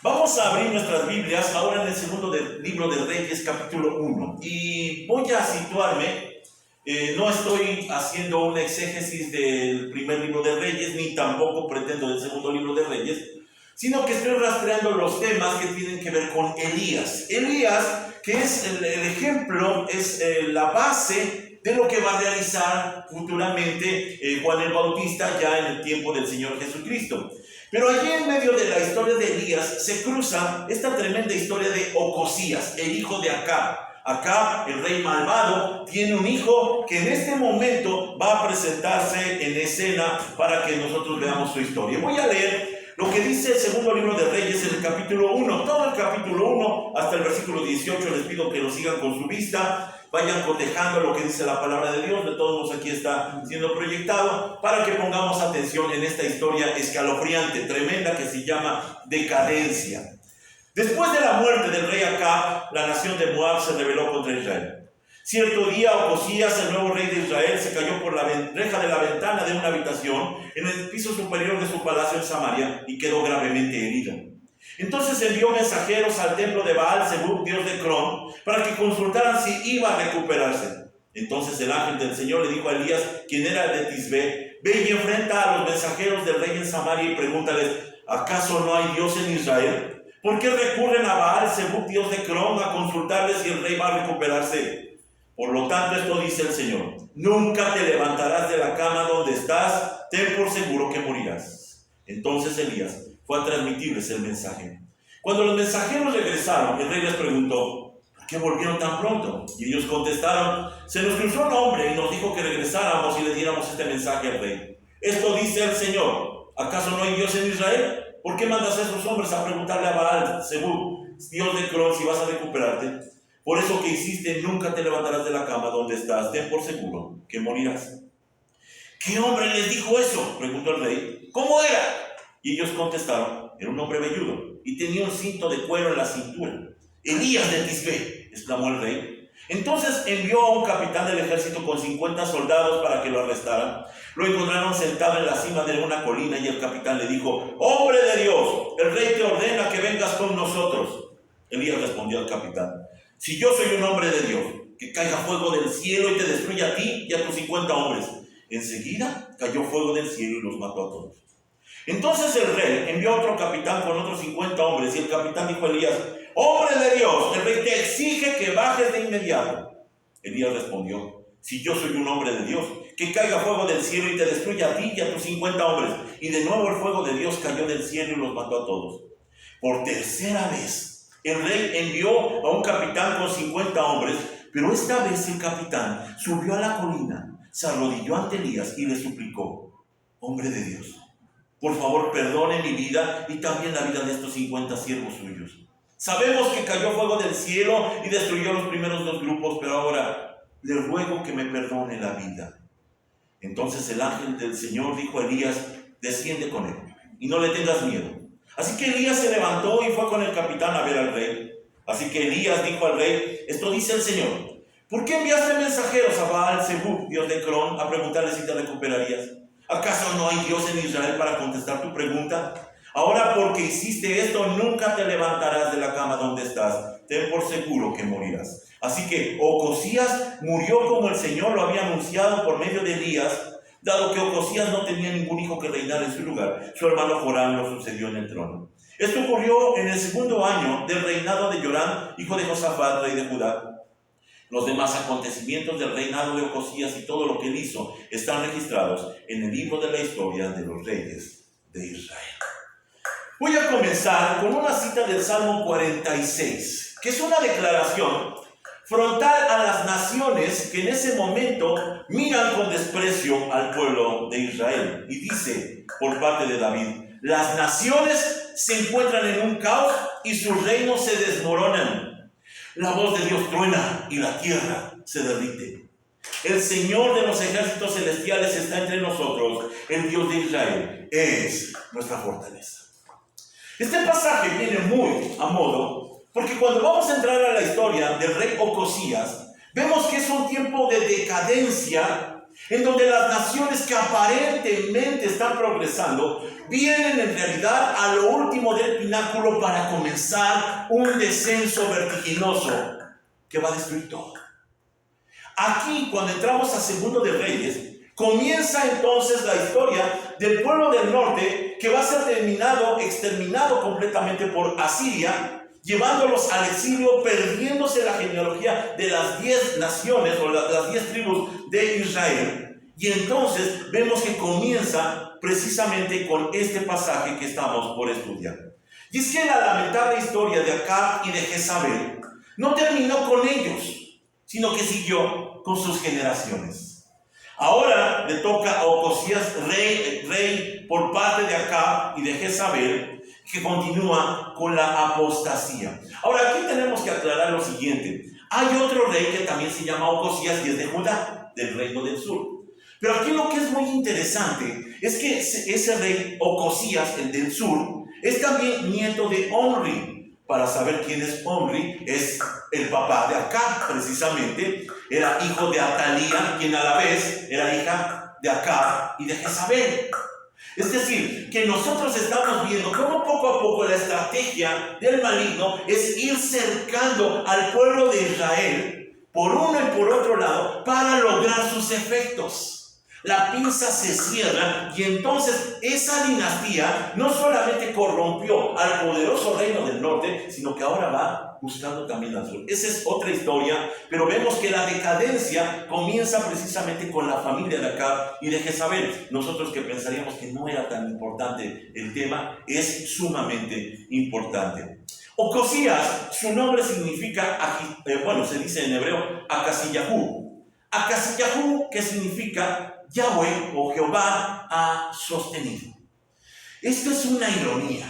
Vamos a abrir nuestras Biblias ahora en el segundo libro de Reyes, capítulo 1. Y voy a situarme, no estoy haciendo una exégesis del primer libro de Reyes, ni tampoco pretendo del segundo libro de Reyes, sino que estoy rastreando los temas que tienen que ver con Elías. Elías, que es el ejemplo, es la base de lo que va a realizar futuramente Juan el Bautista ya en el tiempo del Señor Jesucristo. Pero allí en medio de la historia de Elías se cruza esta tremenda historia de Ocosías, el hijo de Acab. Acab, el rey malvado, tiene un hijo que en este momento va a presentarse en escena para que nosotros veamos su historia. Voy a leer lo que dice el segundo libro de Reyes en el capítulo 1, todo el capítulo 1 hasta el versículo 18. Les pido que lo sigan con su vista, vayan cotejando lo que dice la palabra de Dios. De todos modos aquí está siendo proyectado para que pongamos atención en esta historia escalofriante, tremenda, que se llama decadencia. Después de la muerte del rey Acab, la nación de Moab se rebeló contra Israel. Cierto día, Ocosías, el nuevo rey de Israel, se cayó por la reja de la ventana de una habitación en el piso superior de su palacio en Samaria y quedó gravemente herido. Entonces envió mensajeros al templo de Baal-Zebub, dios de Cron, para que consultaran si iba a recuperarse. Entonces el ángel del Señor le dijo a Elías, quien era de Tisbé, ve y enfrenta a los mensajeros del rey en Samaria y pregúntales, ¿acaso no hay Dios en Israel? ¿Por qué recurren a Baal-Zebub, dios de Cron, a consultarle si el rey va a recuperarse? Por lo tanto, esto dice el Señor, nunca te levantarás de la cama donde estás, ten por seguro que morirás. Entonces Elías fue a transmitirles el mensaje. Cuando los mensajeros regresaron, el rey les preguntó, ¿por qué volvieron tan pronto? Y ellos contestaron, se nos cruzó un hombre y nos dijo que regresáramos y le diéramos este mensaje al rey. Esto dice el Señor, ¿acaso no hay Dios en Israel? ¿Por qué mandas a esos hombres a preguntarle a Baal-Zebub, dios de Cron, si vas a recuperarte? Por eso que hiciste, nunca te levantarás de la cama donde estás, ten por seguro que morirás. ¿Qué hombre les dijo eso?, preguntó el rey. ¿Cómo era? Y ellos contestaron, era un hombre velludo y tenía un cinto de cuero en la cintura. Elías de Tisbé, exclamó el rey. Entonces envió a un capitán del ejército con 50 soldados para que lo arrestaran. Lo encontraron sentado en la cima de una colina y el capitán le dijo, hombre de Dios, el rey te ordena que vengas con nosotros. Elías respondió al capitán, si yo soy un hombre de Dios, que caiga fuego del cielo y te destruya a ti y a tus 50 hombres. Enseguida cayó fuego del cielo y los mató a todos. Entonces el rey envió a otro capitán con otros 50 hombres y el capitán dijo a Elías, hombre de Dios, el rey te exige que bajes de inmediato. Elías respondió, si yo soy un hombre de Dios, que caiga fuego del cielo y te destruya a ti y a tus 50 hombres. Y de nuevo el fuego de Dios cayó del cielo y los mató a todos. Por tercera vez, el rey envió a un capitán con 50 hombres, pero esta vez el capitán subió a la colina, se arrodilló ante Elías y le suplicó, hombre de Dios, por favor perdone mi vida y también la vida de estos 50 siervos suyos. Sabemos que cayó fuego del cielo y destruyó los primeros 2 grupos, pero ahora le ruego que me perdone la vida. Entonces el ángel del Señor dijo a Elías, desciende con él y no le tengas miedo. Así que Elías se levantó y fue con el capitán a ver al rey. Así que Elías dijo al rey, esto dice el Señor, ¿por qué enviaste mensajeros a Baal-Zebub, dios de Cron, a preguntarle si te recuperarías? ¿Acaso no hay Dios en Israel para contestar tu pregunta? Ahora porque hiciste esto, nunca te levantarás de la cama donde estás, ten por seguro que morirás. Así que Ocosías murió como el Señor lo había anunciado por medio de Elías, dado que Ocosías no tenía ningún hijo que reinara en su lugar. Su hermano Joram lo sucedió en el trono. Esto ocurrió en el segundo año del reinado de Joram, hijo de Josafat, rey de Judá. Los demás acontecimientos del reinado de Ocosías y todo lo que él hizo están registrados en el libro de la historia de los reyes de Israel. Voy a comenzar con una cita del Salmo 46, que es una declaración frontal a las naciones que en ese momento miran con desprecio al pueblo de Israel. Y dice, por parte de David, las naciones se encuentran en un caos y sus reinos se desmoronan. La voz de Dios truena y la tierra se derrite. El Señor de los ejércitos celestiales está entre nosotros. El Dios de Israel es nuestra fortaleza. Este pasaje viene muy a modo porque cuando vamos a entrar a la historia del rey Ocosías, vemos que es un tiempo de decadencia en donde las naciones que aparentemente están progresando vienen en realidad a lo último del pináculo para comenzar un descenso vertiginoso que va a destruir todo. Aquí, cuando entramos a Segundo de Reyes, comienza entonces la historia del pueblo del norte que va a ser exterminado completamente por Asiria, llevándolos al exilio, perdiéndose la genealogía de las 10 naciones o las 10 tribus de Israel. Y entonces vemos que comienza precisamente con este pasaje que estamos por estudiar. Y es que la lamentable historia de Acab y de Jezabel no terminó con ellos, sino que siguió con sus generaciones. Ahora le toca a Ocosías, rey por parte de Acab y de Jezabel, que continúa con la apostasía. Ahora aquí tenemos que aclarar lo siguiente. Hay otro rey que también se llama Ocosías y es de Judá, del reino del sur. Pero aquí lo que es muy interesante es que ese rey Ocosías, el del sur, es también nieto de Omri. Para saber quién es Omri, es el papá de Acab, precisamente. Era hijo de Atalía, quien a la vez era hija de Acab y de Jezabel. Es decir, que nosotros estamos viendo cómo poco a poco la estrategia del maligno es ir cercando al pueblo de Israel por uno y por otro lado para lograr sus efectos. La pinza se cierra y entonces esa dinastía no solamente corrompió al poderoso reino del norte, sino que ahora va buscando también al sur. Esa es otra historia, pero vemos que la decadencia comienza precisamente con la familia de Acab y de Jezabel. Nosotros que pensaríamos que no era tan importante el tema, es sumamente importante. Ocosías, su nombre significa, se dice en hebreo, Acasillahú. Acasillahú, que significa Yahweh o Jehová ha sostenido. Esto es una ironía,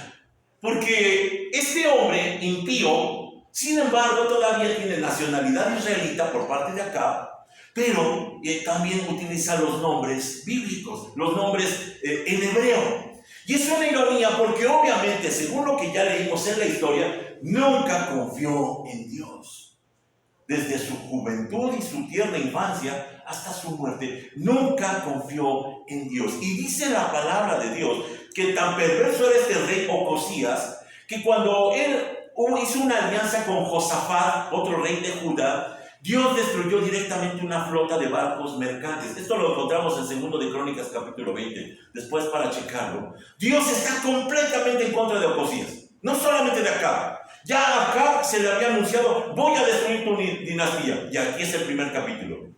porque este hombre impío, sin embargo, todavía tiene nacionalidad israelita por parte de Acab, pero también utiliza los nombres bíblicos, los nombres en hebreo. Y es una ironía porque obviamente, según lo que ya leímos en la historia, nunca confió en Dios. Desde su juventud y su tierna infancia hasta su muerte, nunca confió en Dios. Y dice la palabra de Dios que tan perverso era este rey Ocosías, que cuando él hizo una alianza con Josafat, otro rey de Judá, Dios destruyó directamente una flota de barcos mercantes. Esto lo encontramos en Segundo de Crónicas, capítulo 20. Después, para checarlo, Dios está completamente en contra de Ocosías, no solamente de Acab. Ya a Acab se le había anunciado: voy a destruir tu dinastía. Y aquí es el primer capítulo.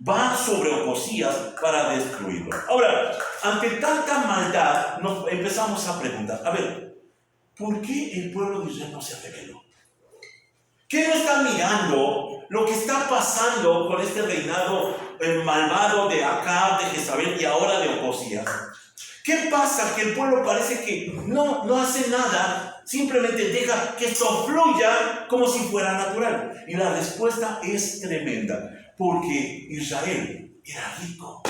Va sobre Ocosías para destruirlo. Ahora, ante tanta maldad, nos empezamos a preguntar: a ver, ¿por qué el pueblo de Israel no se rebeló? ¿Qué no está mirando lo que está pasando con este reinado malvado de Acab, de Jezabel y ahora de Ocosías? ¿Qué pasa? Que el pueblo parece que no hace nada, simplemente deja que esto fluya como si fuera natural. Y la respuesta es tremenda, porque Israel era rico.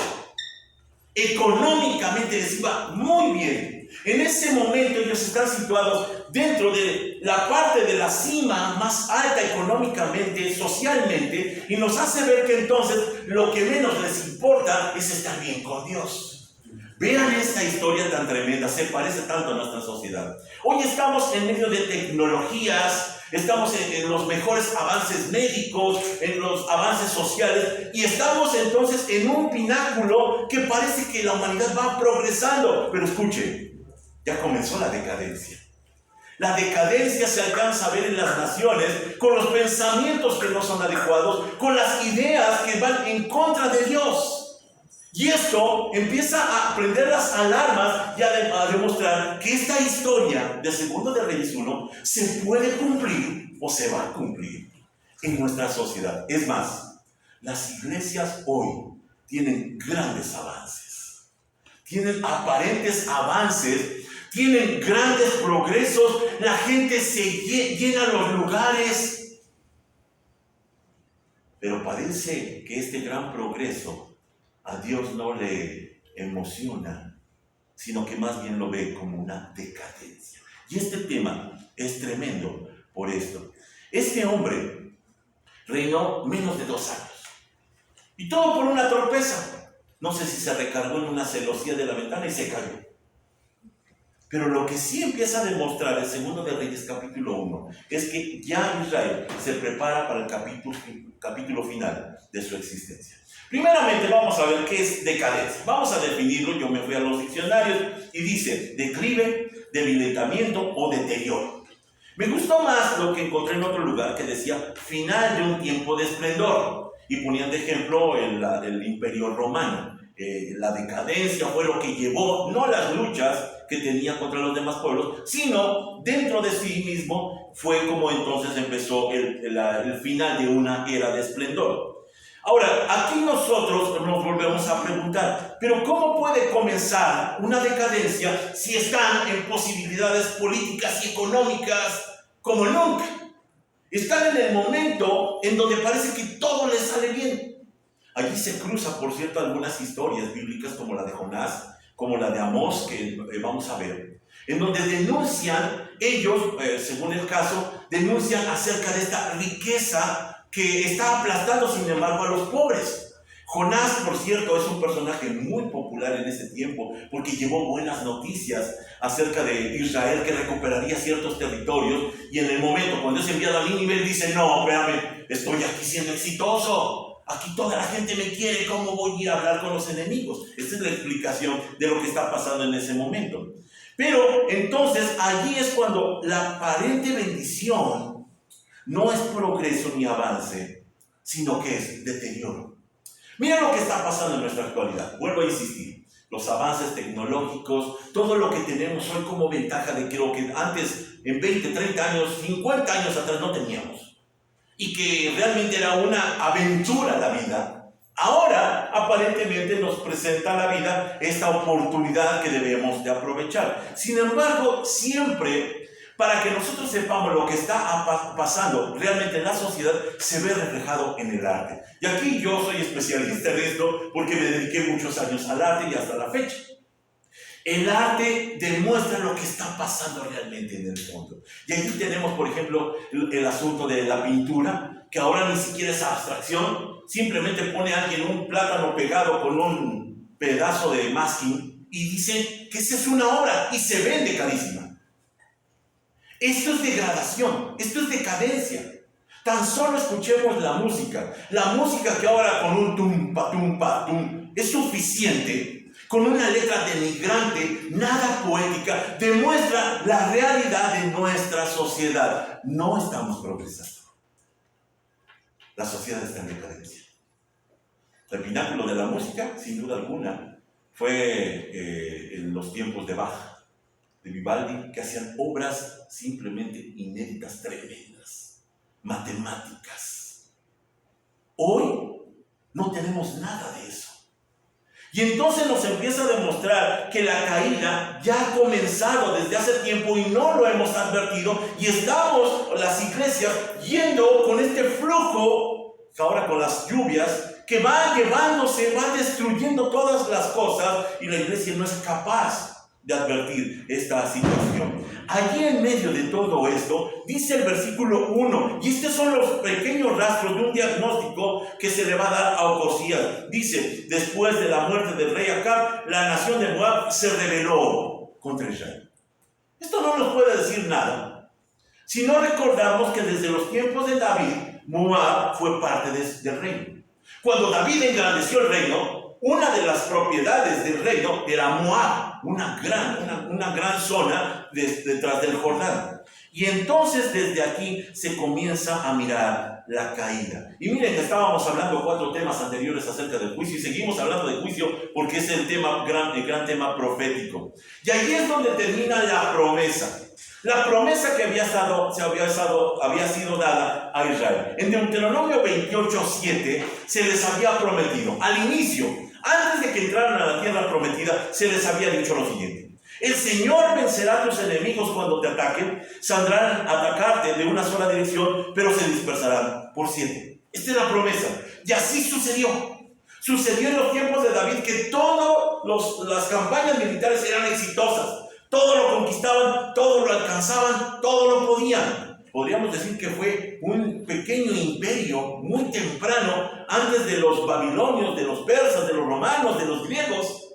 Económicamente les iba muy bien. En ese momento ellos están situados dentro de la parte de la cima más alta económicamente, socialmente, y nos hace ver que entonces lo que menos les importa es estar bien con Dios. Vean esta historia tan tremenda, se parece tanto a nuestra sociedad. Hoy estamos en medio de tecnologías, estamos en los mejores avances médicos, en los avances sociales, y estamos entonces en un pináculo que parece que la humanidad va progresando. Pero escuche, ya comenzó la decadencia. La decadencia se alcanza a ver en las naciones con los pensamientos que no son adecuados, con las ideas que van en contra de Dios. Y esto empieza a prender las alarmas y a demostrar que esta historia de Segundo de Reyes 1 se puede cumplir o se va a cumplir en nuestra sociedad. Es más, las iglesias hoy tienen grandes avances, tienen aparentes avances, tienen grandes progresos, la gente se llena los lugares, pero parece que este gran progreso a Dios no le emociona, sino que más bien lo ve como una decadencia. Y este tema es tremendo por esto. Este hombre reinó menos de 2 años. Y todo por una torpeza. No sé si se recargó en una celosía de la ventana y se cayó. Pero lo que sí empieza a demostrar el segundo de Reyes capítulo 1 es que ya Israel se prepara para el capítulo final de su existencia. Primeramente vamos a ver qué es decadencia. Vamos a definirlo, yo me fui a los diccionarios y dice declive, debilitamiento o deterioro. Me gustó más lo que encontré en otro lugar que decía final de un tiempo de esplendor y ponían de ejemplo el Imperio Romano. La decadencia fue lo que llevó, no las luchas que tenía contra los demás pueblos, sino dentro de sí mismo fue como entonces empezó el final de una era de esplendor. Ahora, aquí nosotros nos volvemos a preguntar, ¿pero cómo puede comenzar una decadencia si están en posibilidades políticas y económicas como nunca? Están en el momento en donde parece que todo les sale bien. Allí se cruzan, por cierto, algunas historias bíblicas como la de Jonás, como la de Amós, que vamos a ver, en donde denuncian, ellos, según el caso, denuncian acerca de esta riqueza que está aplastando, sin embargo, a los pobres. Jonás, por cierto, es un personaje muy popular en ese tiempo, porque llevó buenas noticias acerca de Israel, que recuperaría ciertos territorios, y en el momento, cuando es enviado a Nínive, dice, no, espérame, estoy aquí siendo exitoso. Aquí toda la gente me quiere, ¿cómo voy a ir a hablar con los enemigos? Esta es la explicación de lo que está pasando en ese momento. Pero entonces allí es cuando la aparente bendición no es progreso ni avance, sino que es deterioro. Mira lo que está pasando en nuestra actualidad. Vuelvo a insistir. Los avances tecnológicos, todo lo que tenemos hoy como ventaja de que lo que antes, en 20, 30 años, 50 años atrás no teníamos. Y que realmente era una aventura la vida, ahora aparentemente nos presenta la vida esta oportunidad que debemos de aprovechar. Sin embargo, siempre, para que nosotros sepamos lo que está pasando realmente en la sociedad, se ve reflejado en el arte. Y aquí yo soy especialista en esto porque me dediqué muchos años al arte y hasta la fecha. El arte demuestra lo que está pasando realmente en el fondo. Y aquí tenemos, por ejemplo, el asunto de la pintura, que ahora ni siquiera es abstracción. Simplemente pone a alguien un plátano pegado con un pedazo de masking y dice que esa es una obra y se vende carísima. Esto es degradación, esto es decadencia. Tan solo escuchemos la música que ahora con un tum pa tum pa tum es suficiente. Con una letra denigrante, nada poética, demuestra la realidad de nuestra sociedad. No estamos progresando. La sociedad está en decadencia. El pináculo de la música, sin duda alguna, fue en los tiempos de Bach, de Vivaldi, que hacían obras simplemente inéditas, tremendas, matemáticas. Hoy no tenemos nada de eso. Y entonces nos empieza a demostrar que la caída ya ha comenzado desde hace tiempo y no lo hemos advertido, y estamos, las iglesias, yendo con este flujo, ahora con las lluvias, que va llevándose, va destruyendo todas las cosas, y la iglesia no es capaz de advertir esta situación. Allí en medio de todo esto, dice el versículo 1, y estos son los pequeños rastros de un diagnóstico que se le va a dar a Ocosías. Dice, después de la muerte del rey Acab, la nación de Moab se rebeló contra Israel. Esto no nos puede decir nada, si no recordamos que desde los tiempos de David, Moab fue parte del reino. Cuando David engrandeció el reino, una de las propiedades del reino era Moab, una gran zona detrás del Jordán. Y entonces desde aquí se comienza a mirar la caída. Y miren que estábamos hablando 4 temas anteriores acerca del juicio, y seguimos hablando de juicio porque es el gran tema profético. Y ahí es donde termina la promesa. La promesa que había sido dada a Israel. En Deuteronomio 28:7 se les había prometido, al inicio, antes de que entraran a la tierra prometida, se les había dicho lo siguiente: el Señor vencerá a tus enemigos cuando te ataquen, saldrán a atacarte de una sola dirección, pero se dispersarán por 7. Esta es la promesa. Y así sucedió. Sucedió en los tiempos de David que todas las campañas militares eran exitosas. Todo lo conquistaban, todo lo alcanzaban, todo lo podían. Podríamos decir que fue un pequeño imperio muy temprano antes de los babilonios, de los persas, de los romanos, de los griegos.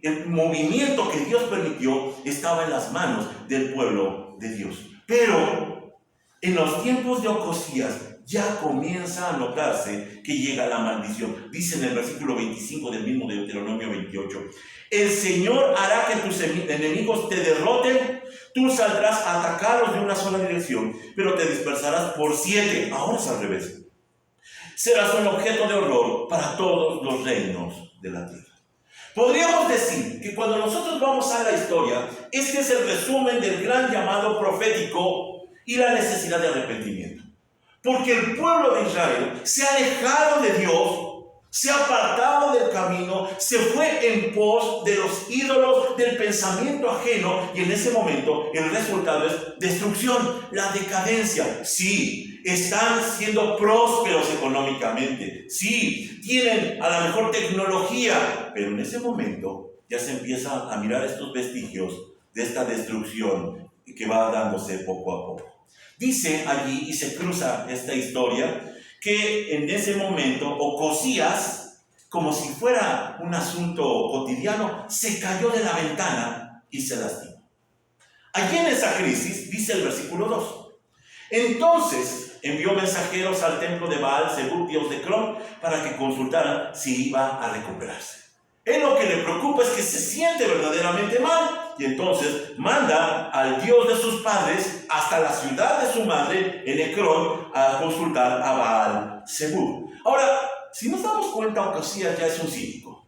El movimiento que Dios permitió estaba en las manos del pueblo de Dios. Pero en los tiempos de Ocosías ya comienza a notarse que llega la maldición. Dice en el versículo 25 del mismo Deuteronomio 28: el Señor hará que tus enemigos te derroten, tú saldrás a atacarlos de una sola dirección, pero te dispersarás por 7. Ahora es al revés. Serás un objeto de horror para todos los reinos de la tierra. Podríamos decir que cuando nosotros vamos a la historia, este es el resumen del gran llamado profético y la necesidad de arrepentimiento. Porque el pueblo de Israel se ha alejado de Dios, se ha apartado del camino, se fue en pos de los ídolos, del pensamiento ajeno, y en ese momento el resultado es destrucción, la decadencia. Sí, están siendo prósperos económicamente, sí, tienen a la mejor tecnología, pero en ese momento ya se empieza a mirar estos vestigios de esta destrucción que va dándose poco a poco. Dice allí, y se cruza esta historia, que en ese momento Ocosías, como si fuera un asunto cotidiano, se cayó de la ventana y se lastimó. Allí en esa crisis, dice el versículo 2, entonces envió mensajeros al templo de Baal Zebub, dios de Ecrón, para que consultaran si iba a recuperarse. Él lo que le preocupa es que se siente verdaderamente mal, y entonces manda al Dios de sus padres hasta la ciudad de su madre, en Ecrón, a consultar a Baal Zebub. Ahora, si nos damos cuenta, Ocosías ya es un cínico.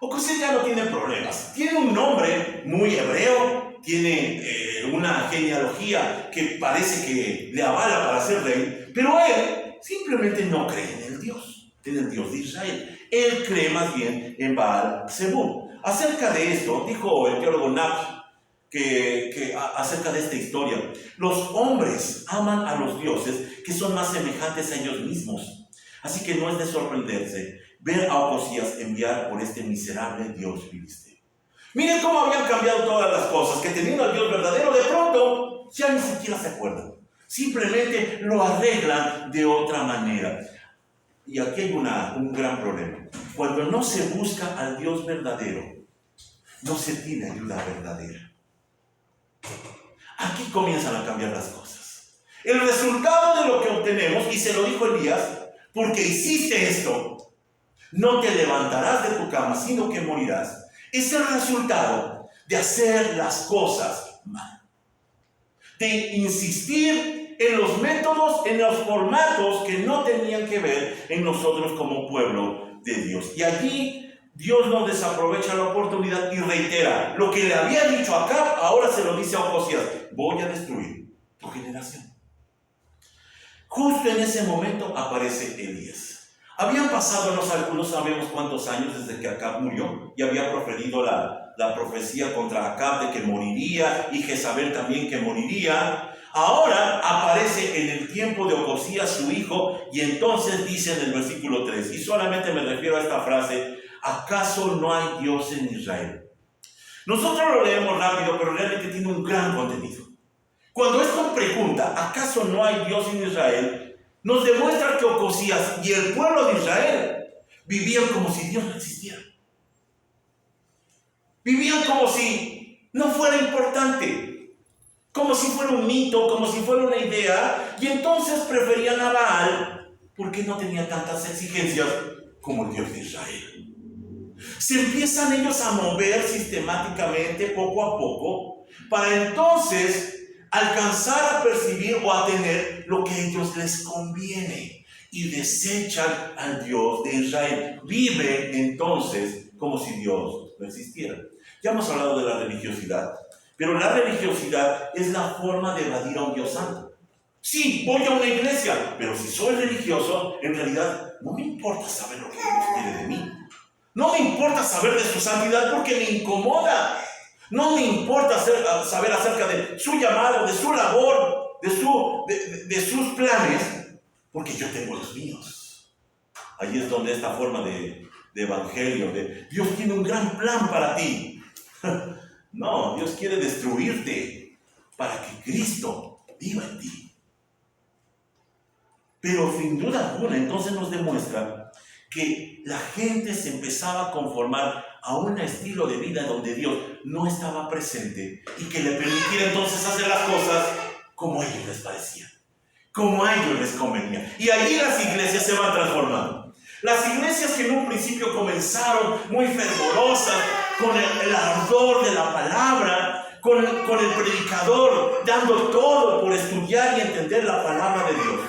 Ocosías ya no tiene problemas. Tiene un nombre muy hebreo, tiene una genealogía que parece que le avala para ser rey, pero él simplemente no cree en el Dios de Israel. Él cree más bien en Baal Zebub. Acerca de esto, dijo el teólogo Napi, acerca de esta historia, los hombres aman a los dioses que son más semejantes a ellos mismos. Así que no es de sorprenderse ver a Ocosías enviar por este miserable dios filisteo. Miren cómo habían cambiado todas las cosas, que teniendo al Dios verdadero, de pronto ya ni siquiera se acuerdan. Simplemente lo arreglan de otra manera. Y aquí hay un gran problema. Cuando no se busca al Dios verdadero, no se tiene ayuda verdadera. Aquí comienzan a cambiar las cosas. El resultado de lo que obtenemos, y se lo dijo Elías, porque hiciste esto, no te levantarás de tu cama, sino que morirás. Es el resultado de hacer las cosas mal. De insistir en los métodos, en los formatos que no tenían que ver en nosotros como pueblo de Dios. Y allí Dios no desaprovecha la oportunidad y reitera lo que le había dicho a Acab, ahora se lo dice a Ocosías: voy a destruir tu generación. Justo en ese momento aparece Elías. Habían pasado, no sabemos cuántos años desde que Acab murió, y había proferido la profecía contra Acab de que moriría, y Jezabel también que moriría. Ahora aparece en el tiempo de Ocosías su hijo, y entonces dice en el versículo 3, y solamente me refiero a esta frase: ¿acaso no hay Dios en Israel? Nosotros lo leemos rápido, pero realmente tiene un gran contenido. Cuando esto pregunta, ¿acaso no hay Dios en Israel?, nos demuestra que Ocosías y el pueblo de Israel vivían como si Dios no existiera. Vivían como si no fuera importante, como si fuera un mito, como si fuera una idea, y entonces preferían a Baal porque no tenía tantas exigencias como el Dios de Israel. Se empiezan ellos a mover sistemáticamente, poco a poco, para entonces alcanzar a percibir o a tener lo que a ellos les conviene, y desechan al Dios de Israel. Vive entonces como si Dios no existiera. Ya hemos hablado de la religiosidad, pero la religiosidad es la forma de evadir a un Dios santo. Sí, voy a una iglesia, pero si soy religioso, en realidad no me importa saber lo que Dios quiere de mí. No me importa saber de su santidad porque me incomoda. No me importa saber acerca de su llamado, de su labor, de sus planes, porque yo tengo los míos. Allí es donde esta forma de evangelio, de Dios tiene un gran plan para ti. No, Dios quiere destruirte para que Cristo viva en ti. Pero sin duda alguna, entonces nos demuestra que la gente se empezaba a conformar a un estilo de vida donde Dios no estaba presente y que le permitiera entonces hacer las cosas como a ellos les parecía, como a ellos les convenía. Y allí las iglesias se van transformando. Las iglesias que en un principio comenzaron muy fervorosas, con el ardor de la palabra, con el predicador dando todo por estudiar y entender la palabra de Dios,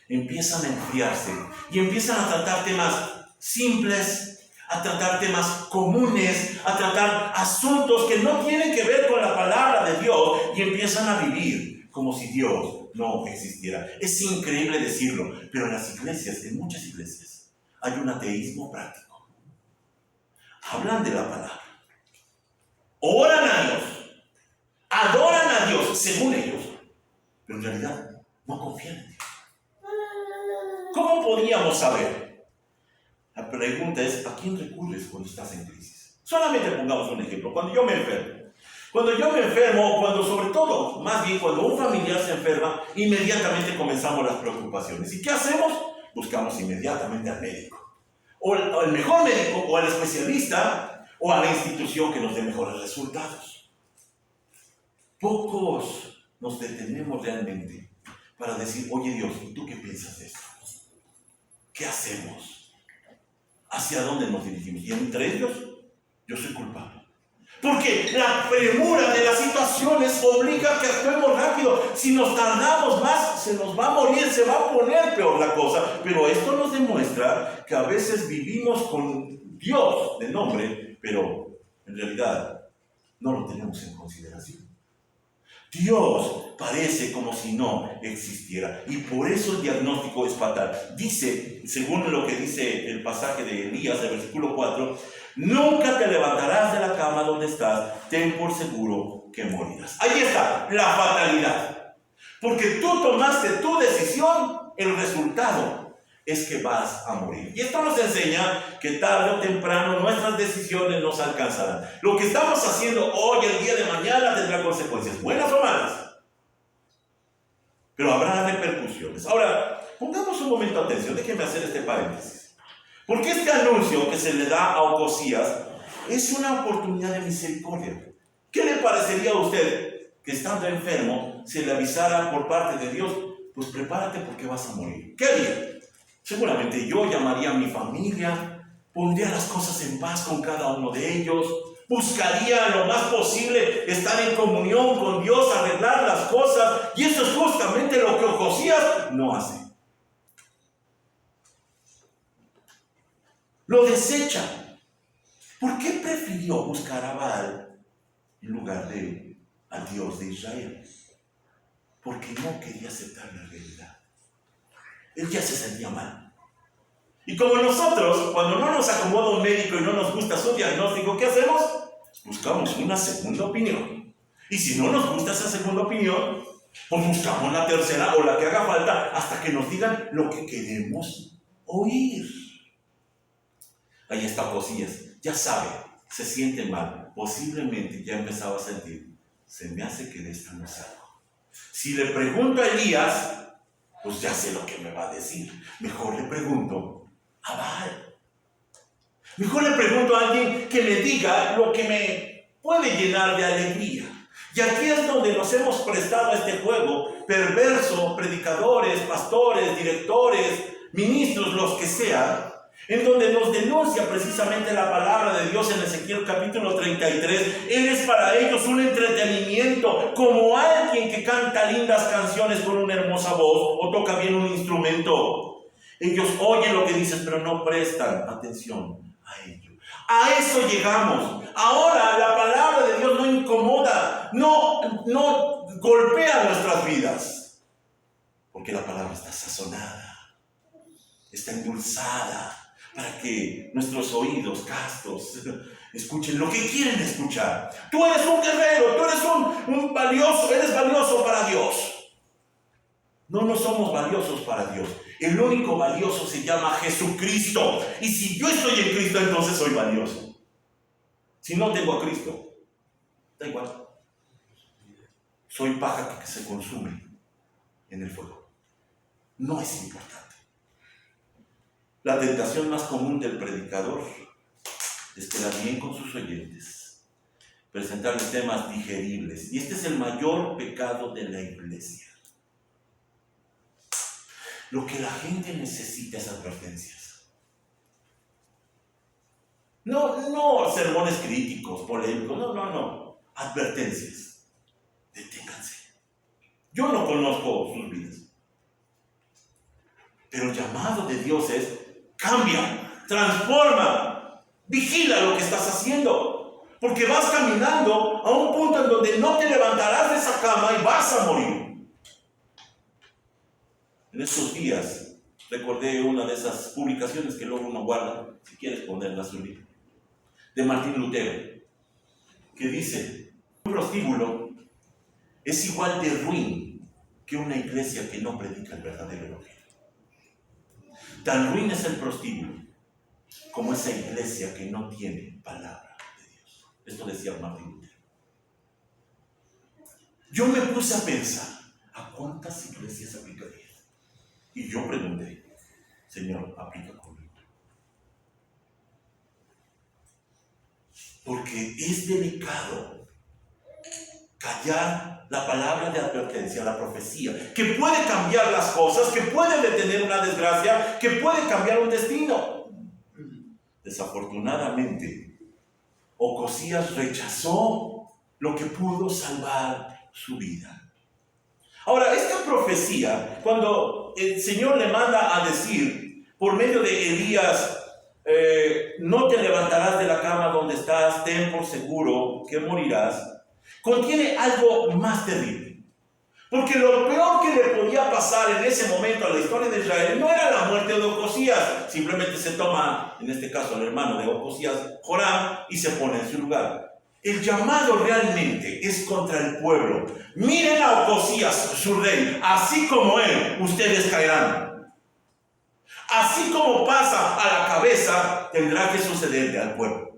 empiezan a enfriarse y empiezan a tratar temas simples, a tratar temas comunes, a tratar asuntos que no tienen que ver con la palabra de Dios y empiezan a vivir como si Dios no existiera. Es increíble decirlo, pero en las iglesias, en muchas iglesias, hay un ateísmo práctico. Hablan de la palabra, oran a Dios, adoran a Dios según ellos, pero en realidad no confían en Dios. ¿Cómo podríamos saber? La pregunta es, ¿a quién recurres cuando estás en crisis? Solamente pongamos un ejemplo. Cuando yo me enfermo, cuando sobre todo, más bien cuando un familiar se enferma, inmediatamente comenzamos las preocupaciones. ¿Y qué hacemos? Buscamos inmediatamente al médico. O al mejor médico, o al especialista, o a la institución que nos dé mejores resultados. Pocos nos detenemos realmente para decir, oye Dios, ¿y tú qué piensas de esto? ¿Qué hacemos? ¿Hacia dónde nos dirigimos? Y entre ellos, yo soy culpable. Porque la premura de las situaciones obliga a que actuemos rápido. Si nos tardamos más, se nos va a morir, se va a poner peor la cosa. Pero esto nos demuestra que a veces vivimos con Dios de nombre, pero en realidad no lo tenemos en consideración. Dios parece como si no existiera y por eso el diagnóstico es fatal. Dice, según lo que dice el pasaje de Elías, del versículo 4, nunca te levantarás de la cama donde estás, ten por seguro que morirás. Ahí está, la fatalidad. Porque tú tomaste tu decisión, el resultado es que vas a morir. Y esto nos enseña que tarde o temprano nuestras decisiones nos alcanzarán. Lo que estamos haciendo hoy, el día de mañana, tendrá consecuencias, buenas o malas. Pero habrá repercusiones. Ahora, pongamos un momento de atención, déjenme hacer este paréntesis. Porque este anuncio que se le da a Ocosías es una oportunidad de misericordia. ¿Qué le parecería a usted que estando enfermo se le avisara por parte de Dios? Pues prepárate porque vas a morir. ¿Qué haría? Seguramente yo llamaría a mi familia, pondría las cosas en paz con cada uno de ellos, buscaría lo más posible estar en comunión con Dios, arreglar las cosas, y eso es justamente lo que Ocosías no hace. Lo desecha. ¿Por qué prefirió buscar a Baal en lugar de al Dios de Israel? Porque no quería aceptar la realidad. Él ya se sentía mal. Y como nosotros, cuando no nos acomoda un médico y no nos gusta su diagnóstico, ¿qué hacemos? Buscamos una segunda opinión. Y si no nos gusta esa segunda opinión, pues buscamos la tercera o la que haga falta hasta que nos digan lo que queremos oír. Ahí está Ocosías. Ya sabe, se siente mal. Posiblemente ya empezaba a sentir, se me hace que de esta no salgo. Si le pregunto a Elías, pues ya sé lo que me va a decir. Mejor le pregunto a Baal. Mejor le pregunto a alguien que me diga lo que me puede llenar de alegría. Y aquí es donde nos hemos prestado a este juego perverso, predicadores, pastores, directores, ministros, los que sean, en donde nos denuncia precisamente la palabra de Dios en Ezequiel capítulo 33. Eres para ellos un entretenimiento, como alguien que canta lindas canciones con una hermosa voz o toca bien un instrumento. Ellos oyen lo que dices, pero no prestan atención a ello. A eso llegamos. Ahora la palabra de Dios no incomoda, no golpea nuestras vidas, porque la palabra está sazonada, está endulzada, para que nuestros oídos castos escuchen lo que quieren escuchar. Tú eres un guerrero, tú eres un valioso, eres valioso para Dios. No somos valiosos para Dios. El único valioso se llama Jesucristo. Y si yo estoy en Cristo, entonces soy valioso. Si no tengo a Cristo, da igual. Soy paja que se consume en el fuego. no es importante. La tentación más común del predicador es quedar bien con sus oyentes, presentarles temas digeribles. Y este es el mayor pecado de la iglesia. Lo que la gente necesita es advertencias. No sermones críticos, polémicos, no. Advertencias. Deténganse. Yo no conozco sus vidas. Pero el llamado de Dios es: cambia, transforma, vigila lo que estás haciendo. Porque vas caminando a un punto en donde no te levantarás de esa cama y vas a morir. En estos días recordé una de esas publicaciones que luego uno guarda, si quieres ponerla a su libro, de Martín Lutero, que dice: un prostíbulo es igual de ruin que una iglesia que no predica el verdadero evangelio. Tan ruin es el prostíbulo como esa iglesia que no tiene palabra de Dios. Esto decía Martín Lutero. Yo me puse a pensar, ¿a cuántas iglesias aplicaría? Y yo pregunté: Señor, aplica conmigo. Porque es delicado callar la palabra de advertencia, la profecía, que puede cambiar las cosas, que puede detener una desgracia, que puede cambiar un destino. Desafortunadamente, Ocosías rechazó lo que pudo salvar su vida. Ahora, esta profecía, cuando el Señor le manda a decir, por medio de Elías, no te levantarás de la cama donde estás, ten por seguro que morirás, contiene algo más terrible. Porque lo peor que le podía pasar en ese momento a la historia de Israel no era la muerte de Ocosías. Simplemente se toma, en este caso el hermano de Ocosías, Joram, y se pone en su lugar. El llamado realmente es contra el pueblo. Miren a Ocosías, su rey, así como él, ustedes caerán. Así como pasa a la cabeza, tendrá que sucederle al pueblo.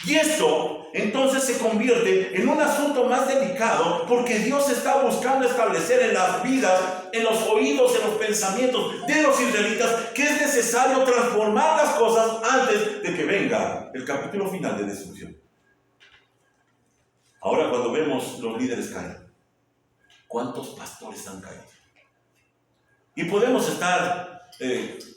Y esto entonces se convierte en un asunto más delicado, porque Dios está buscando establecer en las vidas, en los oídos, en los pensamientos de los israelitas, que es necesario transformar las cosas antes de que venga el capítulo final de destrucción. Ahora, cuando vemos los líderes caer, ¿cuántos pastores han caído? Y podemos estar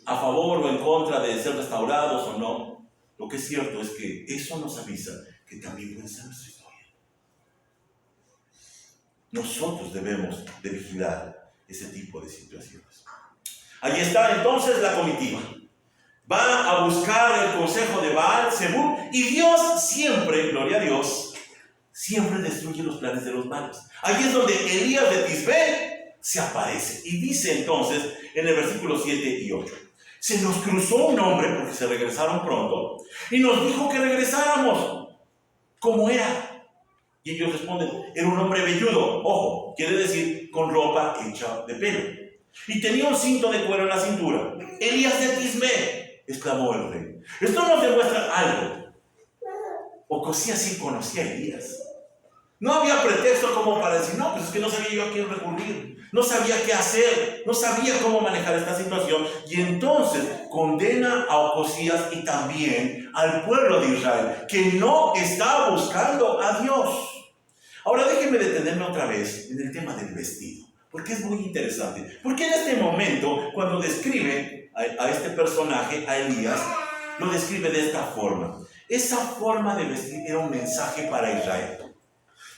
a favor o en contra de ser restaurados o no. Lo que es cierto es que eso nos avisa que también puede ser nuestra historia. Nosotros debemos de vigilar ese tipo de situaciones. Ahí está entonces la comitiva. Va a buscar el consejo de Baal, Zebub, y Dios siempre, gloria a Dios, siempre destruye los planes de los malos. Ahí es donde Elías de Tisbé se aparece. Y dice entonces en el versículo 7 y 8. Se nos cruzó un hombre, porque se regresaron pronto, y nos dijo que regresáramos. ¿Cómo era? Y ellos responden: era un hombre velludo. Ojo, quiere decir con ropa hecha de pelo. Y tenía un cinto de cuero en la cintura. Elías de Tisbé, exclamó el rey. Esto nos demuestra algo. Ocosías sí conocía a Elías. No había pretexto como para decir: no, pues es que no sabía yo a quién recurrir. No sabía qué hacer, no sabía cómo manejar esta situación, y entonces condena a Ocosías y también al pueblo de Israel, que no está buscando a Dios. Ahora déjenme detenerme otra vez en el tema del vestido, porque es muy interesante. Porque en este momento, cuando describe a este personaje, a Elías, lo describe de esta forma. Esa forma de vestir era un mensaje para Israel.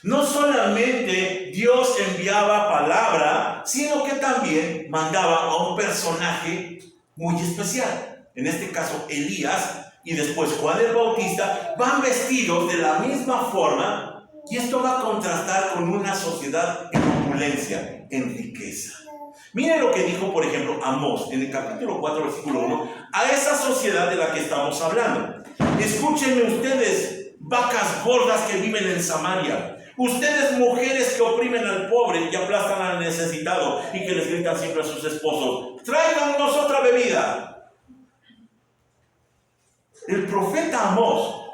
No solamente Dios enviaba palabra, sino que también mandaba a un personaje muy especial. En este caso, Elías y después Juan el Bautista van vestidos de la misma forma, y esto va a contrastar con una sociedad en opulencia, en riqueza. Miren lo que dijo, por ejemplo, Amós en el capítulo 4, versículo 1, a esa sociedad de la que estamos hablando. Escúchenme ustedes, vacas gordas que viven en Samaria. Ustedes, mujeres que oprimen al pobre y aplastan al necesitado y que les gritan siempre a sus esposos: tráiganos otra bebida. El profeta Amós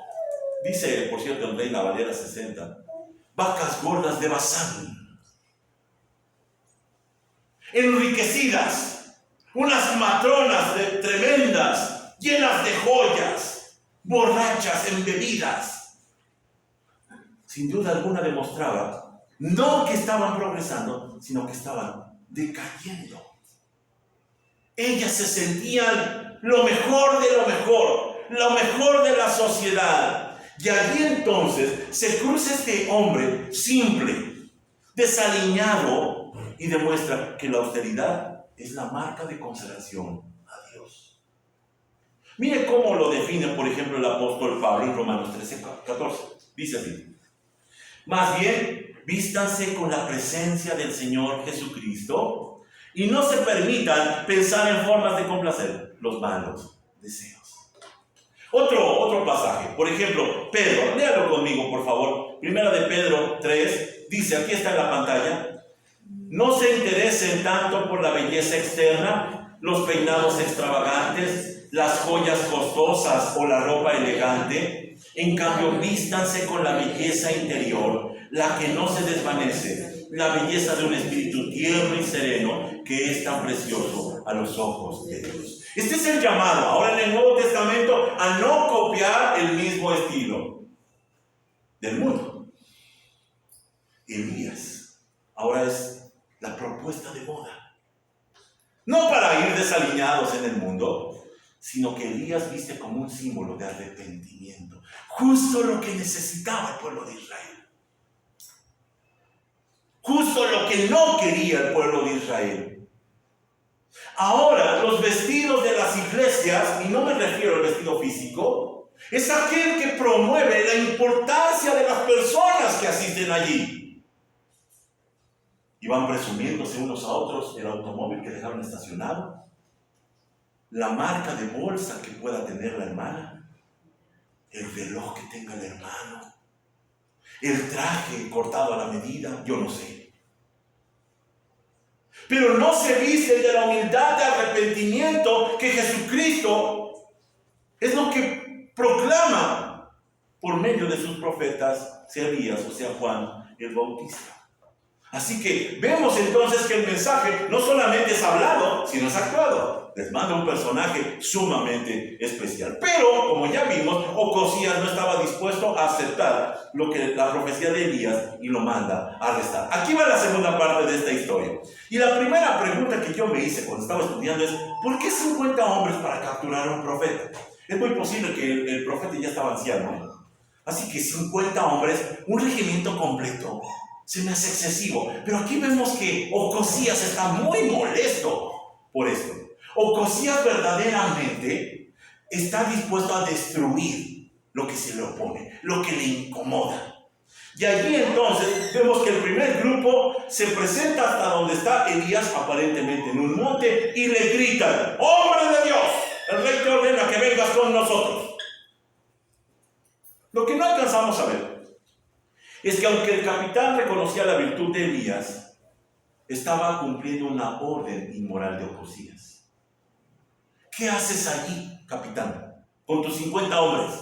dice, por cierto, en Reina Valera 60, vacas gordas de Basán. enriquecidas, unas matronas tremendas, llenas de joyas, borrachas, embebidas. Sin duda alguna demostraba no que estaban progresando, sino que estaban decayendo. Ellas se sentían lo mejor de lo mejor de la sociedad. Y allí entonces se cruza este hombre simple, desaliñado, y demuestra que la austeridad es la marca de consagración a Dios. Mire cómo lo define, por ejemplo, el apóstol Pablo en Romanos 13:14. Dice así: más bien, vístanse con la presencia del Señor Jesucristo y no se permitan pensar en formas de complacer los malos deseos. Otro pasaje, por ejemplo, Pedro, léalo conmigo por favor. Primera de Pedro 3, dice, aquí está en la pantalla: no se interesen tanto por la belleza externa, los peinados extravagantes, las joyas costosas o la ropa elegante. En cambio, vístanse con la belleza interior, la que no se desvanece, la belleza de un espíritu tierno y sereno, que es tan precioso a los ojos de Dios. Este es el llamado, ahora en el Nuevo Testamento, a no copiar el mismo estilo del mundo. Elías ahora es la propuesta de moda. No para ir desaliñados en el mundo, sino que Elías viste como un símbolo de arrepentimiento. Justo lo que necesitaba el pueblo de Israel. Justo lo que no quería el pueblo de Israel. Ahora, los vestidos de las iglesias, y no me refiero al vestido físico, es aquel que promueve la importancia de las personas que asisten allí. Y van presumiéndose unos a otros el automóvil que dejaron estacionado, la marca de bolsa que pueda tener la hermana, el reloj que tenga el hermano, el traje cortado a la medida, yo no sé. Pero no se viste de la humildad de arrepentimiento que Jesucristo es lo que proclama por medio de sus profetas, sea Elías o sea Juan el Bautista. Así que vemos entonces que el mensaje no solamente es hablado, sino es actuado. Les manda un personaje sumamente especial. Pero, como ya vimos, Ocosías no estaba dispuesto a aceptar lo que la profecía de Elías y lo manda a arrestar. Aquí va la segunda parte de esta historia. Y la primera pregunta que yo me hice cuando estaba estudiando es: ¿por qué 50 hombres para capturar a un profeta? Es muy posible que el profeta ya estaba anciano, ¿eh? Así que 50 hombres, un regimiento completo, se me hace excesivo. Pero aquí vemos que Ocosías está muy molesto por esto. Ocosías verdaderamente está dispuesto a destruir lo que se le opone, lo que le incomoda. Y allí entonces vemos que el primer grupo se presenta hasta donde está Elías, aparentemente en un monte, y le gritan: ¡hombre de Dios! El rey te ordena que vengas con nosotros. Lo que no alcanzamos a ver es que aunque el capitán reconocía la virtud de Elías, estaba cumpliendo una orden inmoral de Ocosías. ¿Qué haces allí, capitán, con tus 50 hombres?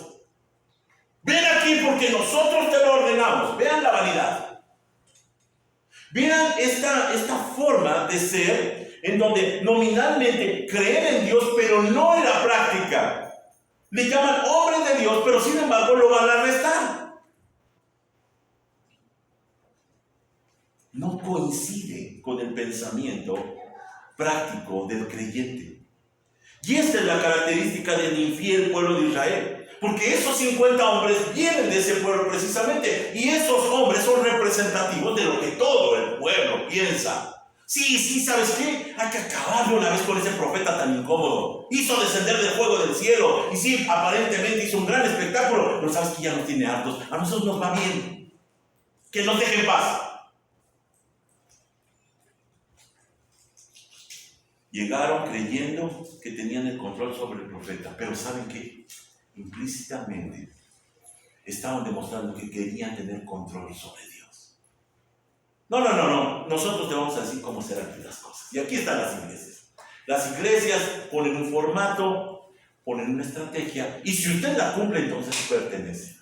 Ven aquí porque nosotros te lo ordenamos. Vean la vanidad. Vean esta forma de ser en donde nominalmente creen en Dios, pero no en la práctica. Le llaman hombre de Dios, pero sin embargo lo van a arrestar. No coincide con el pensamiento práctico del creyente. Y esta es la característica del infiel pueblo de Israel. Porque esos 50 hombres vienen de ese pueblo precisamente. Y esos hombres son representativos de lo que todo el pueblo piensa. Sí, ¿sabes qué? Hay que acabar de una vez con ese profeta tan incómodo. Hizo descender del fuego del cielo. Y sí, aparentemente hizo un gran espectáculo. Pero sabes que ya nos tiene hartos. A nosotros nos va bien. Que nos deje en paz. Llegaron creyendo que tenían el control sobre el profeta, pero ¿saben qué? Implícitamente estaban demostrando que querían tener control sobre Dios. No, nosotros te vamos a decir cómo serán las cosas. Y aquí están las iglesias. Las iglesias ponen un formato, ponen una estrategia, y si usted la cumple, entonces pertenece.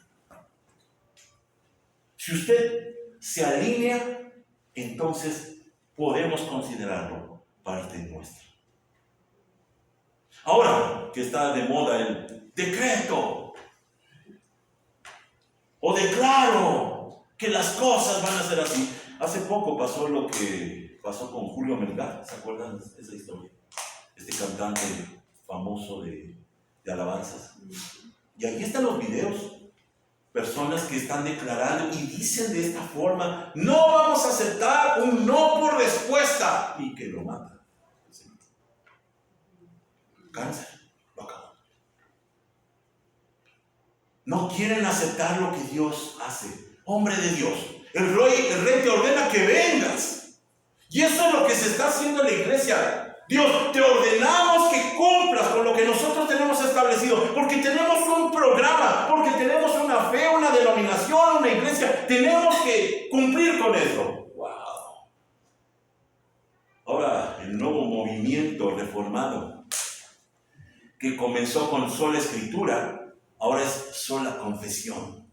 Si usted se alinea, entonces podemos considerarlo parte nuestra. Ahora que está de moda el decreto o declaro que las cosas van a ser así. Hace poco pasó lo que pasó con Julio Melgar, ¿se acuerdan de esa historia? Este cantante famoso de alabanzas. Y ahí están los videos. Personas que están declarando y dicen de esta forma: no vamos a aceptar un no por respuesta, y que lo matan. Cáncer, lo acabó. No quieren aceptar lo que Dios hace. Hombre de Dios, el rey te ordena que vengas. Y eso es lo que se está haciendo en la iglesia. Dios, te ordenamos que cumplas con lo que nosotros tenemos establecido, porque tenemos un programa, porque tenemos una fe, una denominación, una iglesia. Tenemos que cumplir con eso. ¡Wow! Ahora, el nuevo movimiento reformado, que comenzó con sola escritura, ahora es sola confesión.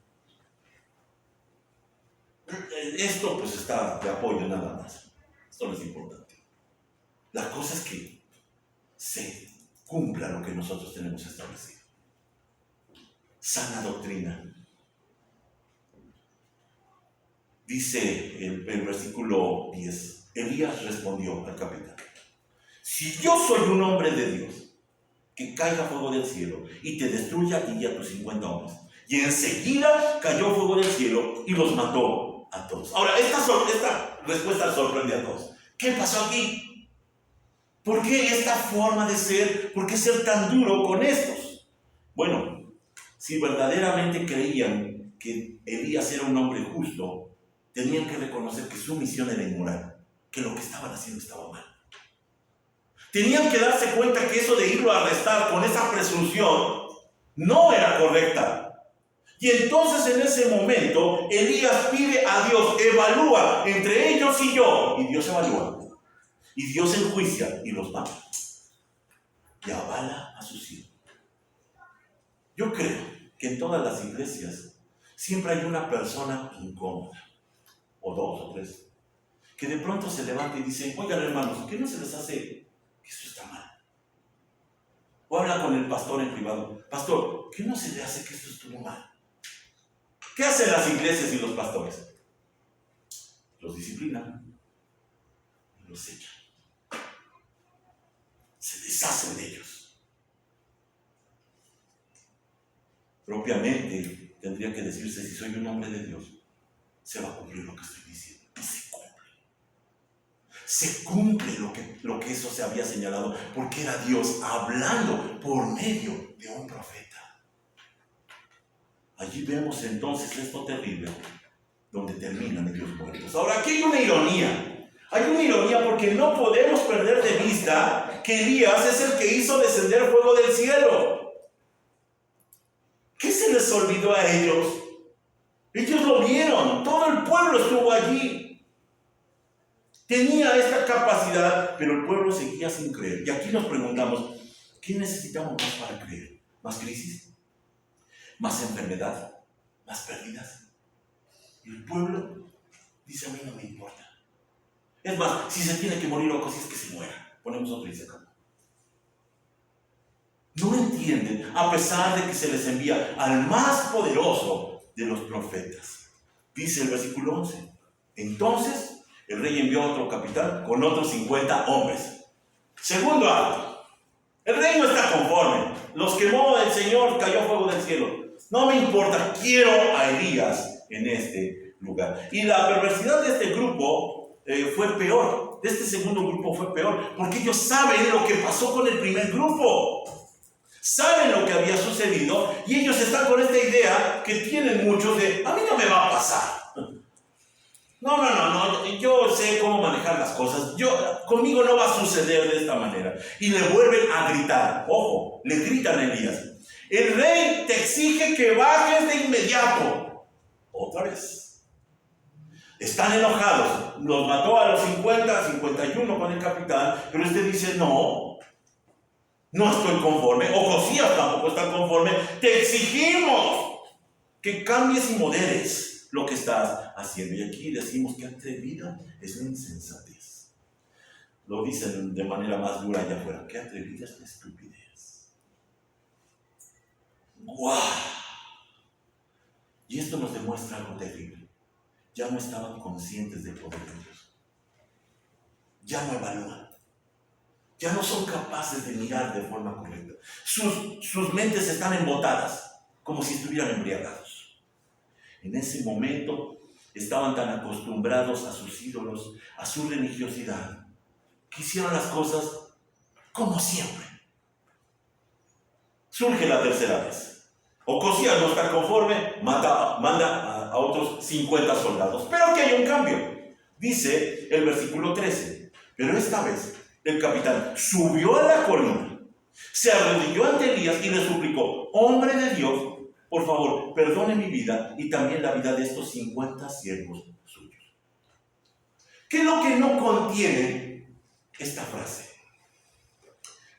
Esto pues está de apoyo nada más. Esto no es importante. La cosa es que se cumpla lo que nosotros tenemos establecido. Sana doctrina. Dice el versículo 10. Elías respondió al capitán: si yo soy un hombre de Dios, que caiga fuego del cielo y te destruya a ti y a tus 50 hombres. Y enseguida cayó fuego del cielo y los mató a todos. Ahora, esta respuesta sorprende a todos. ¿Qué pasó aquí? ¿Por qué esta forma de ser? ¿Por qué ser tan duro con estos? Bueno, si verdaderamente creían que Elías era un hombre justo, tenían que reconocer que su misión era inmoral, que lo que estaban haciendo estaba mal. Tenían que darse cuenta que eso de irlo a arrestar con esa presunción no era correcta. Y entonces en ese momento Elías pide a Dios: evalúa entre ellos y yo. Y Dios evalúa. Y Dios enjuicia y los mata. Y avala a sus hijos. Yo creo que en todas las iglesias siempre hay una persona incómoda, o dos o tres, que de pronto se levanta y dice: oigan, hermanos, ¿qué no se les hace que esto está mal? O habla con el pastor en privado: pastor, ¿qué no se le hace que esto estuvo mal? ¿Qué hacen las iglesias y los pastores? Los disciplinan y los echan. Se deshacen de ellos. Propiamente tendría que decirse: si soy un hombre de Dios, se va a cumplir lo que estoy diciendo. Y se cumple. Se cumple lo que eso se había señalado, porque era Dios hablando por medio de un profeta. Allí vemos entonces esto terrible, donde terminan ellos muertos. Ahora, aquí hay una ironía. Hay una ironía porque no podemos perder de vista que Elías es el que hizo descender fuego del cielo. ¿Qué se les olvidó a ellos? Ellos lo vieron, todo el pueblo estuvo allí. Tenía esta capacidad, pero el pueblo seguía sin creer. Y aquí nos preguntamos: ¿qué necesitamos más para creer? ¿Más crisis? ¿Más enfermedad? ¿Más pérdidas? Y el pueblo dice: a mí no me importa. Es más, si se tiene que morir o cosas, que se muera. Ponemos otro y se acabó. No entienden, a pesar de que se les envía al más poderoso de los profetas. Dice el versículo 11. Entonces el rey envió a otro capitán con otros 50 hombres. Segundo acto. El rey no está conforme. Los quemó el Señor, cayó fuego del cielo. No me importa, quiero a Elías en este lugar. Y la perversidad de este grupo fue peor. De este segundo grupo fue peor, porque ellos saben lo que pasó con el primer grupo. Saben lo que había sucedido y ellos están con esta idea que tienen muchos de: a mí no me va a pasar. No, yo sé cómo manejar las cosas. Conmigo no va a suceder de esta manera. Y le vuelven a gritar. Ojo, le gritan a Elías: el rey te exige que bajes de inmediato. Otra vez. Están enojados. Los mató a los 51 con el capitán, pero este dice: no estoy conforme. O Josías tampoco está conforme. Te exigimos que cambies y moderes lo que estás haciendo. Y aquí decimos que atrevida es la insensatez. lo dicen de manera más dura allá afuera. ¡Qué atrevida es la estupidez! ¡Guau! Y esto nos demuestra algo terrible. Ya no estaban conscientes del poder de Dios. Ya no evalúan. Ya no son capaces de mirar de forma correcta. Sus mentes están embotadas, como si estuvieran embriagados. En ese momento estaban tan acostumbrados a sus ídolos, a su religiosidad, que hicieron las cosas como siempre. Surge la tercera vez. Ocosías no está conforme, manda a otros 50 soldados. Pero aquí hay un cambio. Dice el versículo 13, pero esta vez el capitán subió a la colina, se arrodilló ante Elías y le suplicó: hombre de Dios, por favor, perdone mi vida y también la vida de estos 50 siervos suyos. ¿Qué es lo que no contiene esta frase?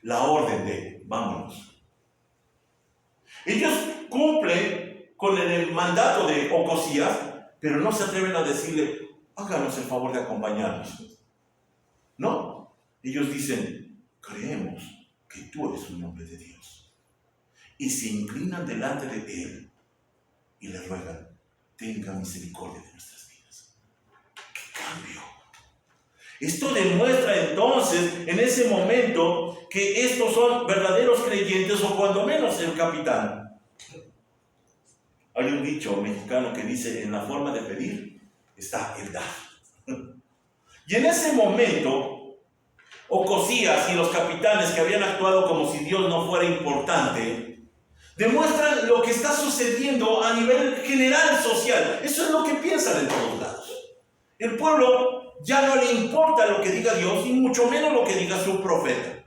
La orden de vámonos. Ellos cumplen con el mandato de Ocosías, pero no se atreven a decirle: háganos el favor de acompañarnos. No. Ellos dicen: creemos que tú eres un hombre de Dios. Y se inclinan delante de él y le ruegan: tenga misericordia de nuestras vidas. ¡Qué cambio! Esto demuestra entonces en ese momento que estos son verdaderos creyentes, o cuando menos el capitán. Hay un dicho mexicano que dice: en la forma de pedir está el dar. Y en ese momento, Ocosías y los capitanes que habían actuado como si Dios no fuera importante, demuestran lo que está sucediendo a nivel general social. Eso es lo que piensan en todos lados. El pueblo ya no le importa lo que diga Dios, y mucho menos lo que diga su profeta.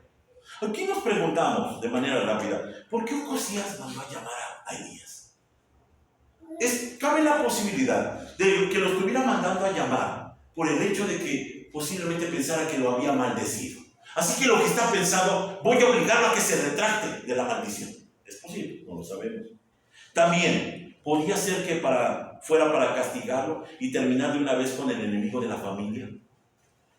Aquí nos preguntamos de manera rápida: ¿por qué Ocosías mandó a llamar a Elías? Cabe la posibilidad de que lo estuviera mandando a llamar por el hecho de que posiblemente pensara que lo había maldecido. Así que lo que está pensando: voy a obligarlo a que se retracte de la maldición. Es posible, no lo sabemos. También podría ser que fuera para castigarlo y terminar de una vez con el enemigo de la familia.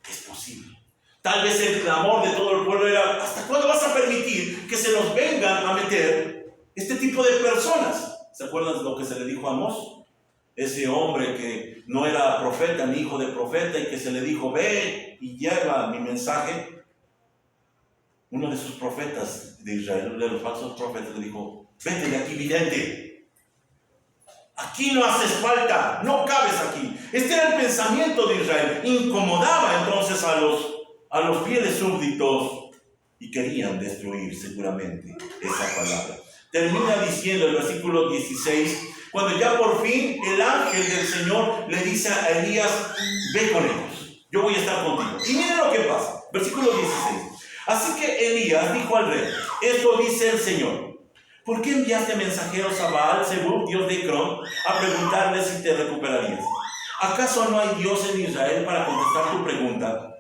Es posible. Tal vez el clamor de todo el pueblo era: ¿hasta cuándo vas a permitir que se nos vengan a meter este tipo de personas? ¿Se acuerdan de lo que se le dijo a Amós? Ese hombre que no era profeta ni hijo de profeta, y que se le dijo: ve y lleva mi mensaje. Uno de sus profetas de Israel, uno de los falsos profetas, le dijo: vete de aquí, vidente. Aquí no haces falta, no cabes aquí. Este era el pensamiento de Israel. Incomodaba entonces a los fieles súbditos y querían destruir seguramente esa palabra. Termina diciendo el versículo 16, cuando ya por fin el ángel del Señor le dice a Elías: ve con ellos, yo voy a estar contigo. Y miren lo que pasa, versículo 16. Así que Elías dijo al rey: esto dice el Señor: ¿por qué enviaste mensajeros a Baal-Zebub, dios de Ecrón, a preguntarle si te recuperarías? ¿Acaso no hay Dios en Israel para contestar tu pregunta?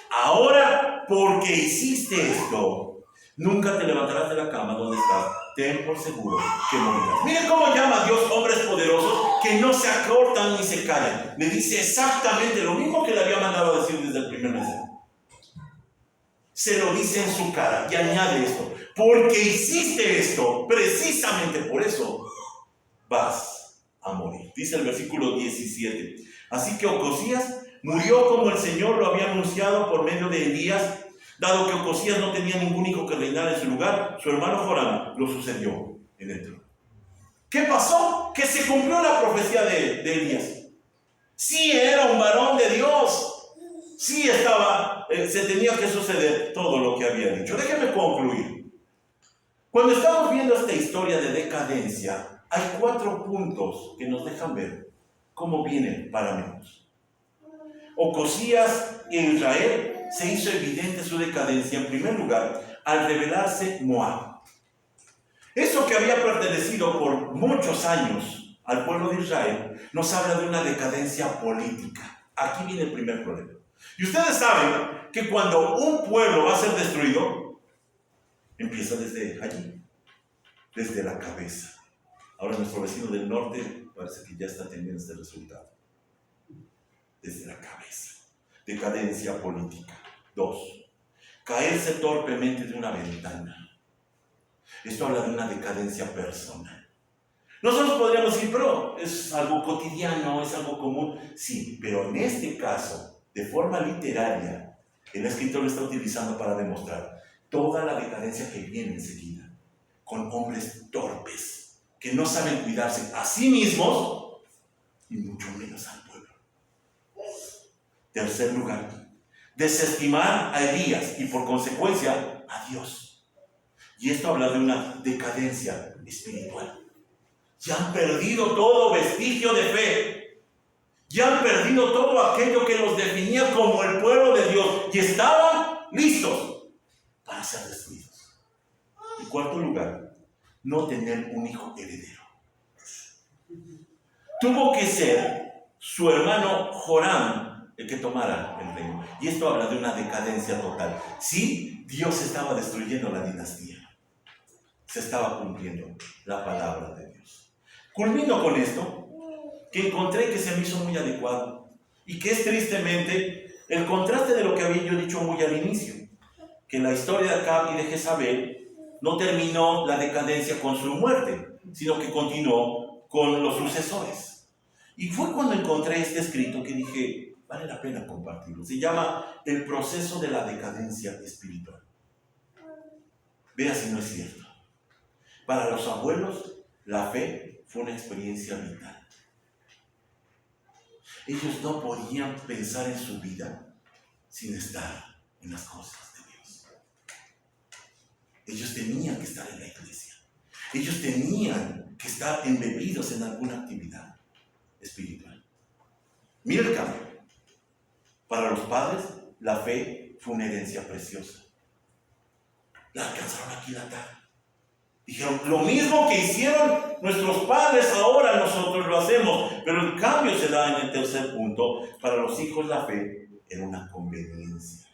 Ahora, porque hiciste esto, nunca te levantarás de la cama donde estás. Ten por seguro que morirás. Miren cómo llama a Dios hombres poderosos que no se acortan ni se callan. Le dice exactamente lo mismo que le había mandado a decir desde el primer mensaje. Se lo dice en su cara y añade esto: porque hiciste esto, precisamente por eso vas a morir. Dice el versículo 17. Así que Ocosías murió como el Señor lo había anunciado por medio de Elías. Dado que Ocosías no tenía ningún hijo que reinara en su lugar, su hermano Joram lo sucedió en el trono. ¿Qué pasó? Que se cumplió la profecía de Elías. Sí, era un varón de Dios. Sí, se tenía que suceder todo lo que había dicho. Déjenme concluir. Cuando estamos viendo esta historia de decadencia, hay 4 puntos que nos dejan ver cómo viene para menos. Ocosías en Israel se hizo evidente su decadencia, en primer lugar, al rebelarse Moab. Eso que había pertenecido por muchos años al pueblo de Israel nos habla de una decadencia política. Aquí viene el primer problema. Y ustedes saben que cuando un pueblo va a ser destruido, empieza desde allí, desde la cabeza. Ahora nuestro vecino del norte parece que ya está teniendo este resultado. Desde la cabeza. Decadencia política. 2. Caerse torpemente de una ventana. Esto habla de una decadencia personal. Nosotros podríamos decir, pero es algo cotidiano, es algo común. Sí, pero en este caso, de forma literaria, el escritor lo está utilizando para demostrar toda la decadencia que viene enseguida, con hombres torpes, que no saben cuidarse a sí mismos, y mucho menos al pueblo. Tercer lugar, desestimar a Elías y por consecuencia a Dios. Y esto habla de una decadencia espiritual. Ya han perdido todo vestigio de fe. Ya han perdido todo aquello que los definía como el pueblo de Dios. Y estaban listos para ser destruidos. Y cuarto lugar, no tener un hijo heredero. Tuvo que ser su hermano Joram el que tomara el reino. Y esto habla de una decadencia total. Sí, Dios estaba destruyendo la dinastía. Se estaba cumpliendo la palabra de Dios. Culmino con esto, que encontré que se me hizo muy adecuado y que es tristemente el contraste de lo que había yo dicho muy al inicio, que la historia de Acab y de Jezabel no terminó la decadencia con su muerte, sino que continuó con los sucesores. Y fue cuando encontré este escrito que dije, vale la pena compartirlo. Se llama El proceso de la decadencia espiritual. Vea si no es cierto. Para los abuelos, la fe fue una experiencia vital. Ellos no podían pensar en su vida sin estar en las cosas de Dios. Ellos tenían que estar en la iglesia. Ellos tenían que estar embebidos en alguna actividad espiritual. Mira el cambio. Para los padres, la fe fue una herencia preciosa. La alcanzaron a aquilatar. Dijeron, lo mismo que hicieron nuestros padres, ahora nosotros lo hacemos. Pero el cambio se da en el tercer punto. Para los hijos la fe era una conveniencia.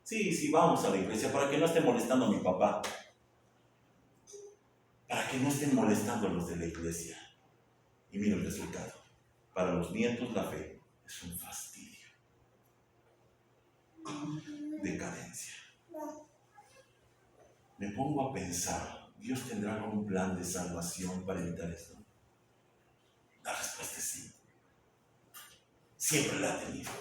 Sí, vamos a la iglesia para que no estén molestando a mi papá. Para que no estén molestando a los de la iglesia. Y mira el resultado. Para los nietos la fe es un fastidio. Decadencia. Me pongo a pensar, ¿Dios tendrá algún plan de salvación para evitar esto? La respuesta es sí. Siempre la ha tenido.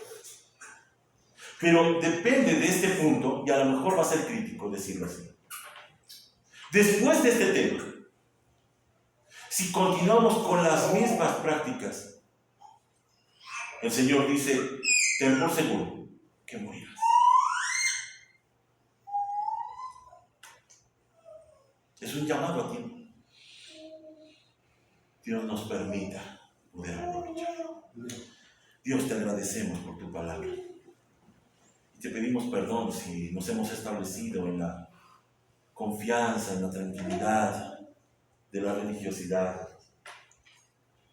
Pero depende de este punto, y a lo mejor va a ser crítico decirlo así. Después de este tema, si continuamos con las mismas prácticas, el Señor dice, ten por seguro que morirás. Es un llamado a tiempo. Dios nos permita poder aprovecharlo. Dios, te agradecemos por tu palabra. Y te pedimos perdón si nos hemos establecido en la confianza, en la tranquilidad de la religiosidad,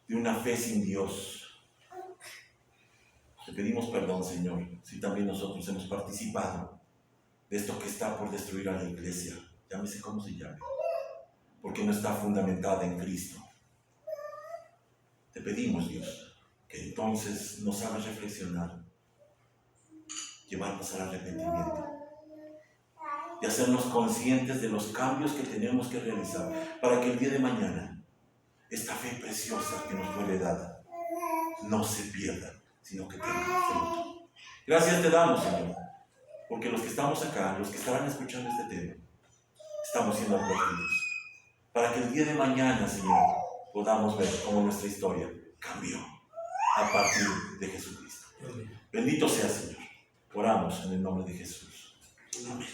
de una fe sin Dios. Te pedimos perdón, Señor, si también nosotros hemos participado de esto que está por destruir a la iglesia. Llámese como se llame, porque no está fundamentada en Cristo. Te pedimos, Dios, que entonces nos hagas reflexionar, llevarnos al arrepentimiento y hacernos conscientes de los cambios que tenemos que realizar para que el día de mañana esta fe preciosa que nos fue dada no se pierda, sino que tenga fruto. Gracias te damos, Señor, porque los que estamos acá, los que estarán escuchando este tema, estamos siendo advertidos para que el día de mañana, Señor, podamos ver cómo nuestra historia cambió a partir de Jesucristo. Bendito sea, Señor. Oramos en el nombre de Jesús. Amén.